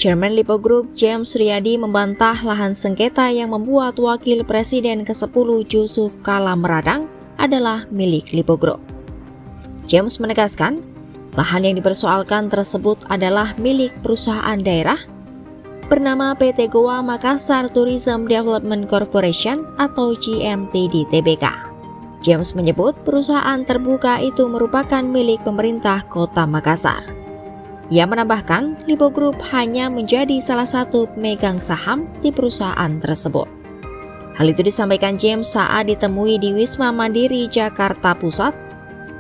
Chairman Lipo Group James Riyadi membantah lahan sengketa yang membuat Wakil Presiden ke-10 Jusuf Kalla meradang adalah milik Lipo Group. James menegaskan, lahan yang dipersoalkan tersebut adalah milik perusahaan daerah bernama PT Goa Makassar Tourism Development Corporation atau GMTD Tbk. James menyebut perusahaan terbuka itu merupakan milik pemerintah Kota Makassar. Ia menambahkan, Lipo Group hanya menjadi salah satu pemegang saham di perusahaan tersebut. Hal itu disampaikan James saat ditemui di Wisma Mandiri, Jakarta Pusat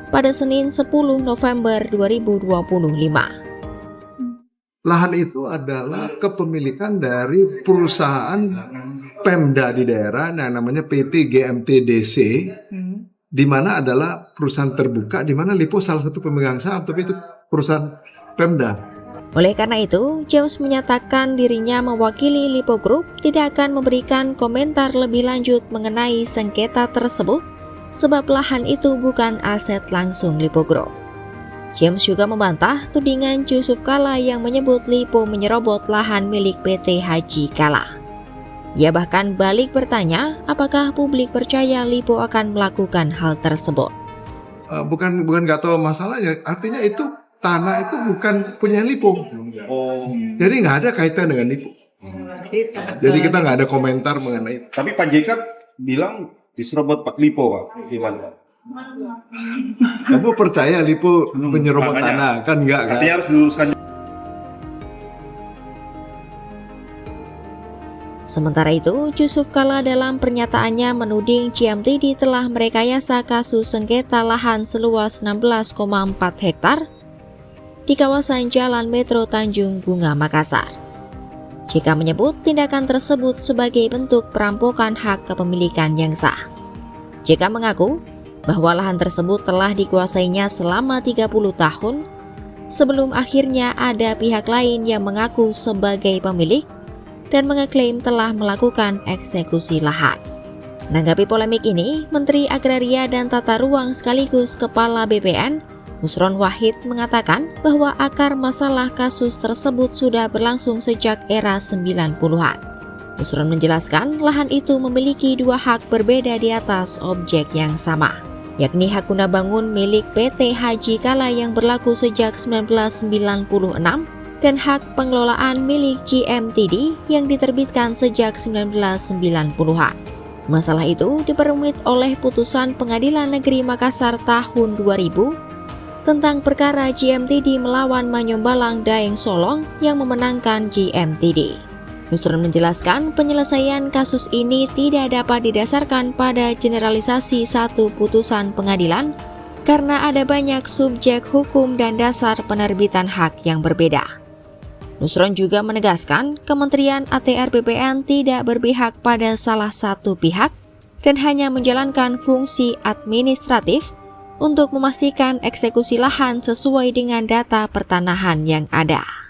pada Senin 10 November 2025. Lahan itu adalah kepemilikan dari perusahaan Pemda di daerah yang namanya PT GMTDC, di mana adalah perusahaan terbuka, di mana Lipo salah satu pemegang saham, tapi itu perusahaan Pemda. Oleh karena itu, James menyatakan dirinya mewakili Lipo Group tidak akan memberikan komentar lebih lanjut mengenai sengketa tersebut, sebab lahan itu bukan aset langsung Lipo Group. James juga membantah tudingan Jusuf Kalla yang menyebut Lipo menyerobot lahan milik PT Haji Kalla. Ia bahkan balik bertanya apakah publik percaya Lipo akan melakukan hal tersebut. Bukan nggak tahu masalahnya, artinya itu tanah itu bukan punya Lipo. Jadi nggak ada kaitan dengan Lipo. Jadi kita nggak ada komentar mengenai itu. Tapi Pak JK bilang diserobot Pak Lipo, Pak. Gimana? Kamu percaya Lipo menyerobot tanah? Kan enggak kan? Artinya harus diluruskan. Sementara itu, Jusuf Kalla dalam pernyataannya menuding GMTD telah merekayasa kasus sengketa lahan seluas 16,4 hektar di kawasan Jalan Metro Tanjung Bunga, Makassar. JK menyebut tindakan tersebut sebagai bentuk perampokan hak kepemilikan yang sah. JK mengaku bahwa lahan tersebut telah dikuasainya selama 30 tahun sebelum akhirnya ada pihak lain yang mengaku sebagai pemilik dan mengeklaim telah melakukan eksekusi lahan. Menanggapi polemik ini, Menteri Agraria dan Tata Ruang sekaligus Kepala BPN Nusron Wahid mengatakan bahwa akar masalah kasus tersebut sudah berlangsung sejak era 90-an. Nusron menjelaskan lahan itu memiliki dua hak berbeda di atas objek yang sama, yakni hak guna bangun milik PT Haji Kalla yang berlaku sejak 1996 dan hak pengelolaan milik GMTD yang diterbitkan sejak 1990-an. Masalah itu diperumit oleh putusan Pengadilan Negeri Makassar tahun 2000 tentang perkara GMTD melawan Manyombalang Daeng Solong yang memenangkan GMTD. Nusron menjelaskan penyelesaian kasus ini tidak dapat didasarkan pada generalisasi satu putusan pengadilan karena ada banyak subjek hukum dan dasar penerbitan hak yang berbeda. Nusron juga menegaskan Kementerian ATR BPN tidak berpihak pada salah satu pihak dan hanya menjalankan fungsi administratif untuk memastikan eksekusi lahan sesuai dengan data pertanahan yang ada.